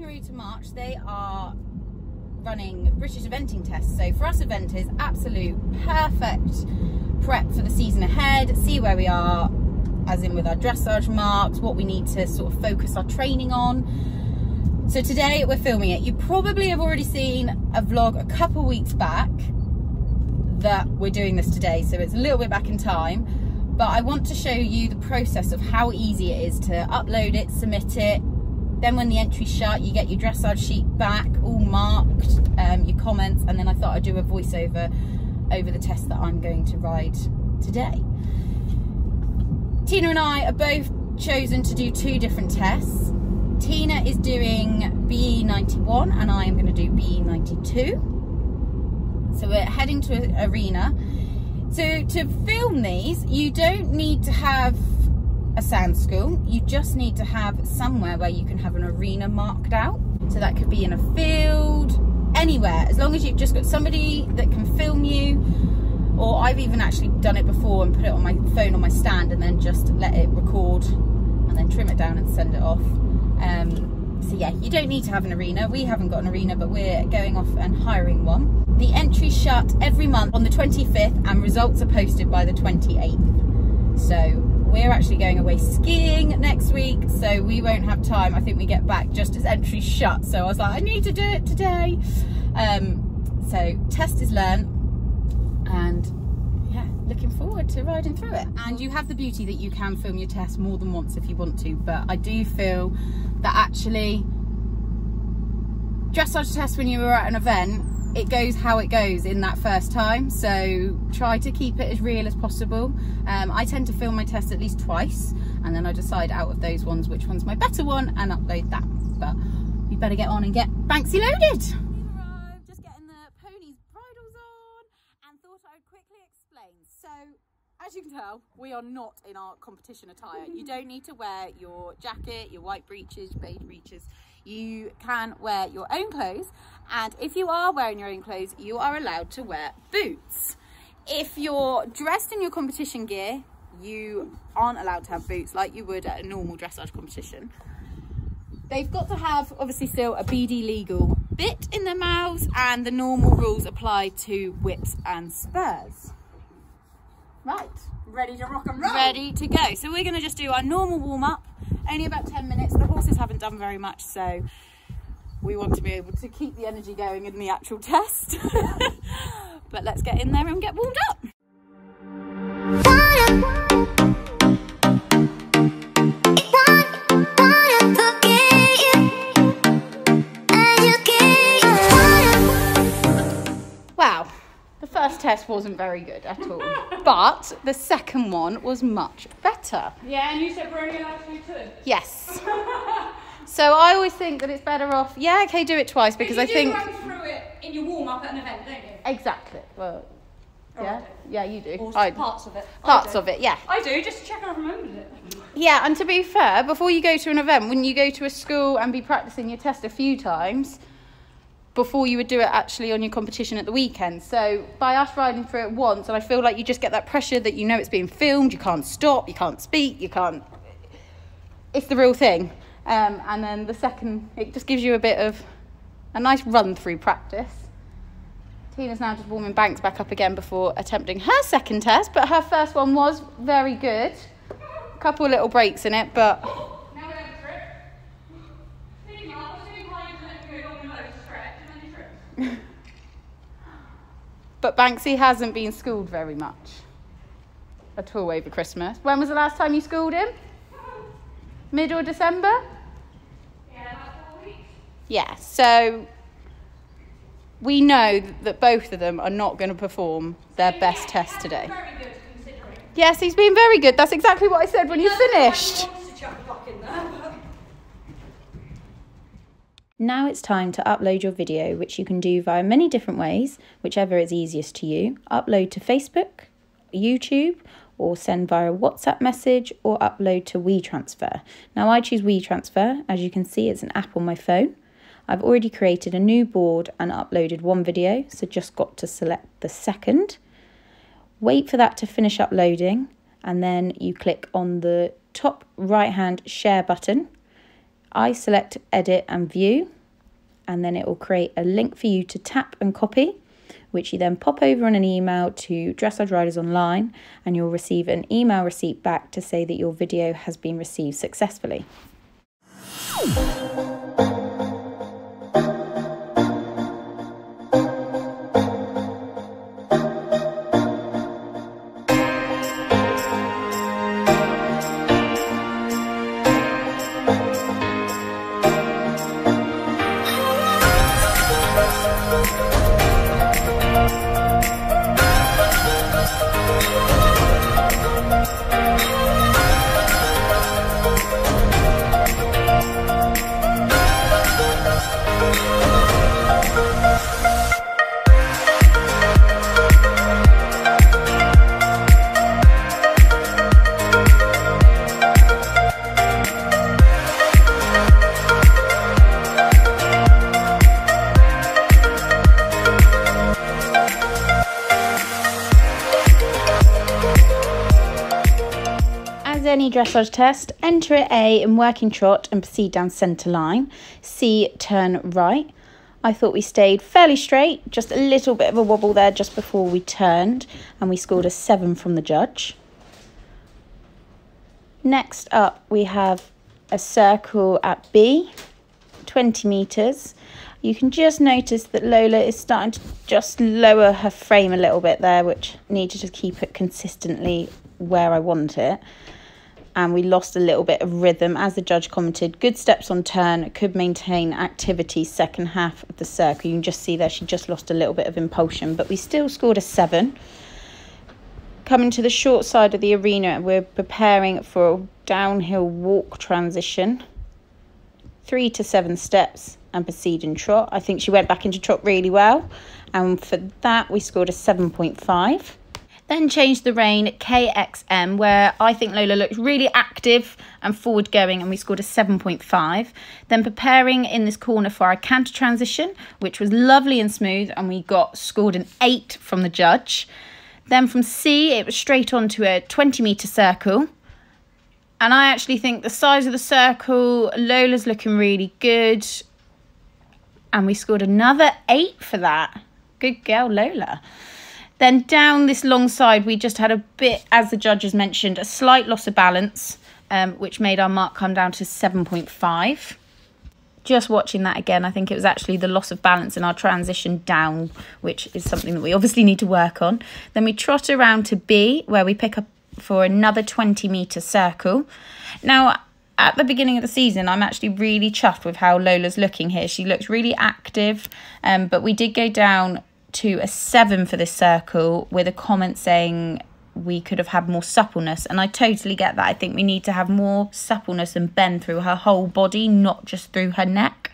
January to March, they are running British eventing tests. So for us eventers, absolute perfect prep for the season ahead, see where we are, as in with our dressage marks, what we need to sort of focus our training on. So today we're filming it. You probably have already seen a vlog a couple weeks back that we're doing this today, so it's a little bit back in time, but I want to show you the process of how easy it is to upload it, submit it. Then when the entry's shut, you get your dressage sheet back, all marked, your comments, and then I thought I'd do a voiceover over the test that I'm going to ride today. Tina and I are both chosen to do two different tests. Tina is doing BE 91 and I am going to do BE 92. So we're heading to an arena. So to film these, you don't need to have a sand school, you just need to have somewhere where you can have an arena marked out. So that could be in a field, anywhere, as long as you've just got somebody that can film you. Or I've even actually done it before and put it on my phone on my stand and then just let it record and then trim it down and send it off. So yeah, you don't need to have an arena. We haven't got an arena, but we're going off and hiring one. The entry's shut every month on the 25th and results are posted by the 28th. So we're actually going away skiing next week, so we won't have time. I think we get back just as entry's shut. So I was like, I need to do it today. So test is learned, and yeah, looking forward to riding through it. And you have the beauty that you can film your test more than once if you want to, but I do feel that actually dressage test when you were at an event, it goes how it goes in that first time, so try to keep it as real as possible. I tend to film my test at least twice, and then I decide out of those ones which one's my better one and upload that. But we better get on and get Banksy loaded. We arrived, just getting the ponies' bridles on, and thought I would quickly explain. So as you can tell, we are not in our competition attire. You don't need to wear your jacket, your white breeches, beige breeches. You can wear your own clothes, and if you are wearing your own clothes, you are allowed to wear boots. If you're dressed in your competition gear, you aren't allowed to have boots like you would at a normal dressage competition. They've got to have, obviously, still a BD legal bit in their mouths, and the normal rules apply to whips and spurs. Right, ready to rock and roll. Ready to go. So we're going to just do our normal warm-up, only about 10 minutes. The horses haven't done very much, so we want to be able to keep the energy going in the actual test. But let's get in there and get warmed up. Wow, the first test wasn't very good at all, but the second one was much better. Yeah, and you said we're only allowed to do two. Yes. So I always think that it's better off, yeah, okay, do it twice, because I think... But you do run through it in your warm-up at an event, don't you? Exactly. Well, yeah, yeah, you do. Or parts of it. Parts of it, yeah. I do, just to check I remembered it. Yeah, and to be fair, before you go to an event, wouldn't you go to a school and be practicing your test a few times before you would do it actually on your competition at the weekend? So by us riding through it once, and I feel like you just get that pressure that you know it's being filmed, you can't stop, you can't speak, you can't... It's the real thing. And then the second, it just gives you a nice run-through practice. Tina's now just warming Banks back up again before attempting her second test, but her first one was very good. A couple of little breaks in it, but... Now we're going to trip. I'll do behind and then go on below to stretch, and then you trip. But Banksy hasn't been schooled very much at all over Christmas. When was the last time you schooled him? Mid or December? Yeah, about 4 weeks. Yeah, so we know that both of them are not going to perform their best test today. Very good, considering. Yes, he's been very good. That's exactly what I said when you finished. Now it's time to upload your video, which you can do via many different ways, whichever is easiest to you. Upload to Facebook, YouTube, or send via WhatsApp message, or upload to WeTransfer. Now I choose WeTransfer. As you can see, it's an app on my phone. I've already created a new board and uploaded one video, so just got to select the second. Wait for that to finish uploading, and then you click on the top right hand share button. I select edit and view, and then it will create a link for you to tap and copy, which you then pop over on an email to Dressage Riders Online, and you'll receive an email receipt back to say that your video has been received successfully. Any dressage test, enter at A in working trot and proceed down centre line. C, turn right. I thought we stayed fairly straight, just a little bit of a wobble there just before we turned, and we scored a 7 from the judge. Next up we have a circle at B, 20 metres. You can just notice that Lola is starting to just lower her frame a little bit there, which needed to keep it consistently where I want it. And we lost a little bit of rhythm. As the judge commented, good steps on turn, could maintain activity second half of the circle. You can just see there she just lost a little bit of impulsion, but we still scored a 7. Coming to the short side of the arena, we're preparing for a downhill walk transition. 3 to 7 steps and proceed in trot. I think she went back into trot really well, and for that we scored a 7.5. Then changed the rein at KXM, where I think Lola looked really active and forward going, and we scored a 7.5. Then preparing in this corner for our canter transition, which was lovely and smooth, and we scored an 8 from the judge. Then from C, it was straight on to a 20-metre circle. And I actually think the size of the circle, Lola's looking really good. And we scored another 8 for that. Good girl, Lola. Then down this long side, we just had a bit, as the judges mentioned, a slight loss of balance, which made our mark come down to 7.5. Just watching that again, I think it was actually the loss of balance in our transition down, which is something that we obviously need to work on. Then we trot around to B, where we pick up for another 20-metre circle. Now, at the beginning of the season, I'm actually really chuffed with how Lola's looking here. She looks really active, but we did go down to a 7 for this circle with a comment saying we could have had more suppleness, and I totally get that. I think we need to have more suppleness and bend through her whole body, not just through her neck.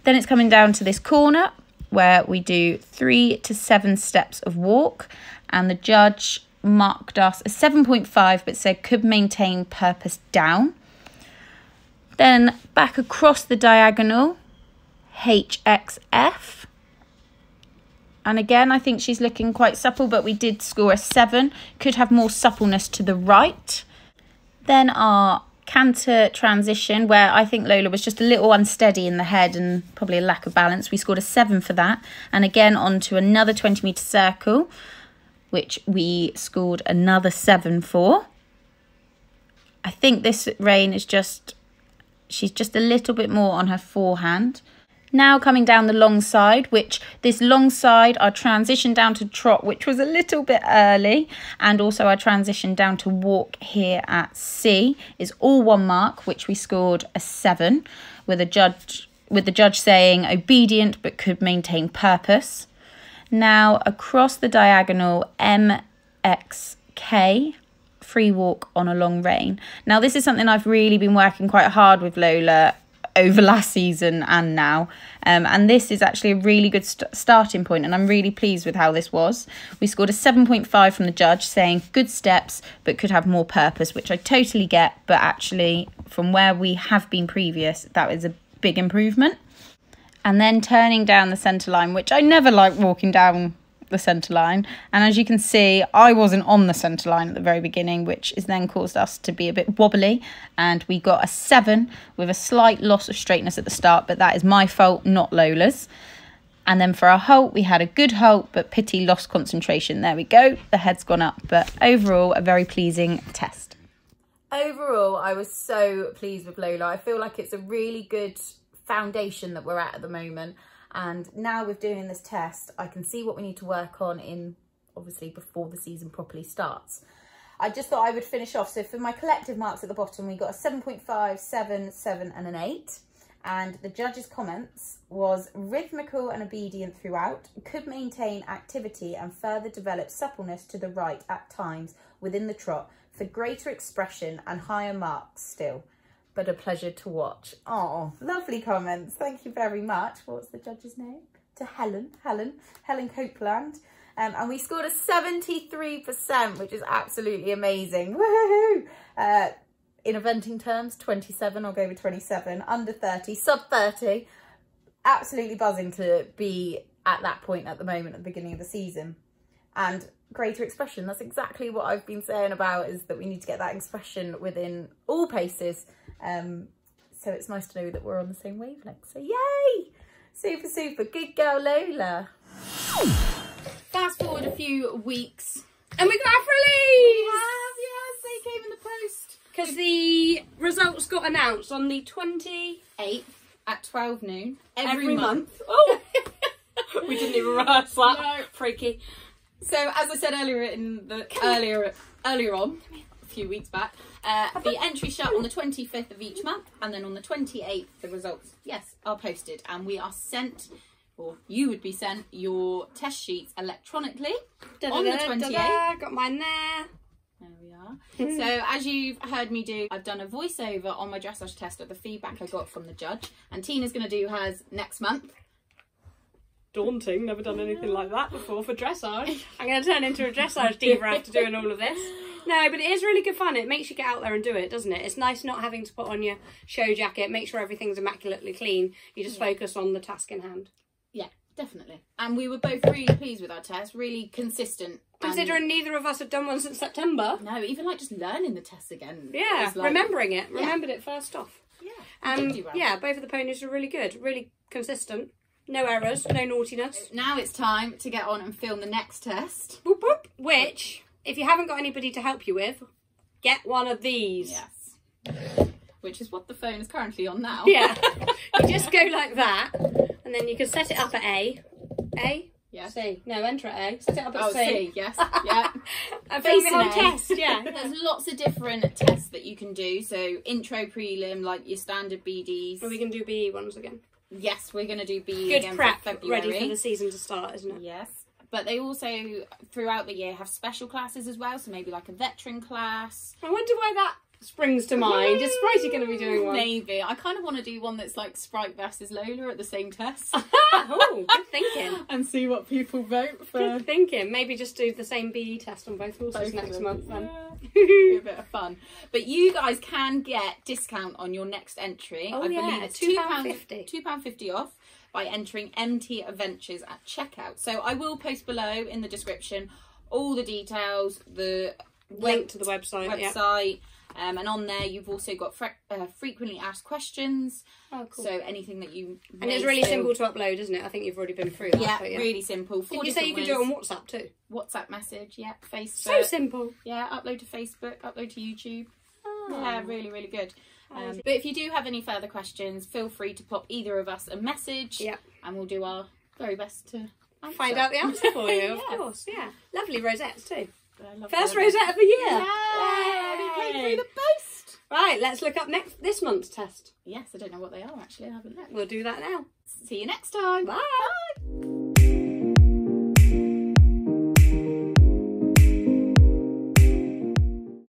Then it's coming down to this corner where we do 3 to 7 steps of walk, and the judge marked us a 7.5 but said could maintain purpose down. Then back across the diagonal, HXF. And again, I think she's looking quite supple, but we did score a 7. Could have more suppleness to the right. Then our canter transition, where I think Lola was just a little unsteady in the head and probably a lack of balance. We scored a 7 for that. And again, onto another 20-metre circle, which we scored another 7 for. I think this rein is she's just a little bit more on her forehand. Now coming down the long side, which this long side, our transition down to trot, which was a little bit early, and also our transition down to walk here at C is all one mark, which we scored a 7, with the judge saying obedient but could maintain purpose. Now across the diagonal, MXK, free walk on a long rein. Now this is something I've really been working quite hard with Lola over last season and now, and this is actually a really good starting point, and I'm really pleased with how this was. We scored a 7.5 from the judge saying good steps but could have more purpose, which I totally get, but actually from where we have been previous, that is a big improvement. And then turning down the centre line, which I never like walking down the centre line. And as you can see, I wasn't on the centre line at the very beginning, which has then caused us to be a bit wobbly. And we got a 7 with a slight loss of straightness at the start, but that is my fault, not Lola's. And then for our halt, we had a good halt, but pity lost concentration. There we go. The head's gone up. But overall, a very pleasing test. Overall, I was so pleased with Lola. I feel like it's a really good foundation that we're at the moment. And now with doing this test, I can see what we need to work on in, obviously, before the season properly starts. I just thought I would finish off. So for my collective marks at the bottom, we got a 7.5, 7, 7 and an 8. And the judges' comments was rhythmical and obedient throughout, could maintain activity and further develop suppleness to the right at times within the trot for greater expression and higher marks still, but a pleasure to watch. Oh, lovely comments. Thank you very much. What's the judge's name? To Helen Copeland. And we scored a 73%, which is absolutely amazing. Woohoo! In eventing terms, 27, I'll go with 27, under 30, sub 30. Absolutely buzzing to be at that point at the moment at the beginning of the season. And greater expression, that's exactly what I've been saying about, is that we need to get that expression within all paces. So it's nice to know that we're on the same wavelength. So yay! Super, super. Good girl, Lola. Fast forward a few weeks. And we got our release! We have, yes, they came in the post. Because the results got announced on the 28th at 12 noon. every month. Oh! We didn't even rehearse that. No. Freaky. So as I said earlier earlier on, a few weeks back, the entry shut on the 25th of each month, and then on the 28th the results, yes, are posted, and we are sent, or you would be sent, your test sheets electronically on the 28th. Got mine there. There we are. So as you've heard me do, I've done a voiceover on my dressage test of the feedback I got from the judge, and Tina's going to do hers next month. Daunting, never done anything like that before for dressage. I'm going to turn into a dressage diva after doing all of this. No, but it is really good fun. It makes you get out there and do it, doesn't it? It's nice not having to put on your show jacket, make sure everything's immaculately clean. You just focus on the task in hand. Yeah, definitely. And we were both really pleased with our test, really consistent. Considering neither of us had done one since September. No, even like just learning the test again. Yeah, like, remembering it. Remembered it first off. Yeah. Well. Yeah, both of the ponies were really good, really consistent. No errors, no naughtiness. Now it's time to get on and film the next test. Boop, boop. Which, if you haven't got anybody to help you with, get one of these. Yes. Which is what the phone is currently on now. Yeah. You just go like that, and then you can set it up at A. A? Yeah. C. No, enter at A. Set it up at C. C, yes. Yeah. And film the whole A. test, yeah. There's lots of different tests that you can do. So intro, prelim, like your standard BDs. Or we can do BE ones again. Yes, we're going to do BE Good again prep, for February. ready for the season to start, isn't it? Yes. But they also, throughout the year, have special classes as well. So maybe like a veteran class. I wonder why that springs to mind. Is Sprite going to be doing one? Maybe. I kind of want to do one that's like Sprite versus Lola at the same test. Oh, good thinking. And see what people vote for. Good thinking. Maybe just do the same BE test on both horses next month then. Yeah. Be a bit of fun. But you guys can get discount on your next entry. Oh, I believe it's £2.50. £2.50 off by entering EMTEEEVENTURES at checkout. So I will post below in the description all the details, the link to the website. Yeah. And on there, you've also got frequently asked questions. Oh, cool. So anything that you... And it's really simple to upload, isn't it? I think you've already been through that. Yeah, really simple. Did you say you can do it on WhatsApp too? WhatsApp message, yeah. Facebook. So simple. Yeah, upload to Facebook, upload to YouTube. Oh. Yeah, really, really good. But if you do have any further questions, feel free to pop either of us a message. Yeah. And we'll do our very best to find out the answer for you, of Yes. course. Yeah. Lovely rosettes too. First rosette of the year. Yeah, we came through the post. Right, let's look up this month's test. Yes, I don't know what they are actually. I haven't looked. We'll do that now. See you next time. Bye.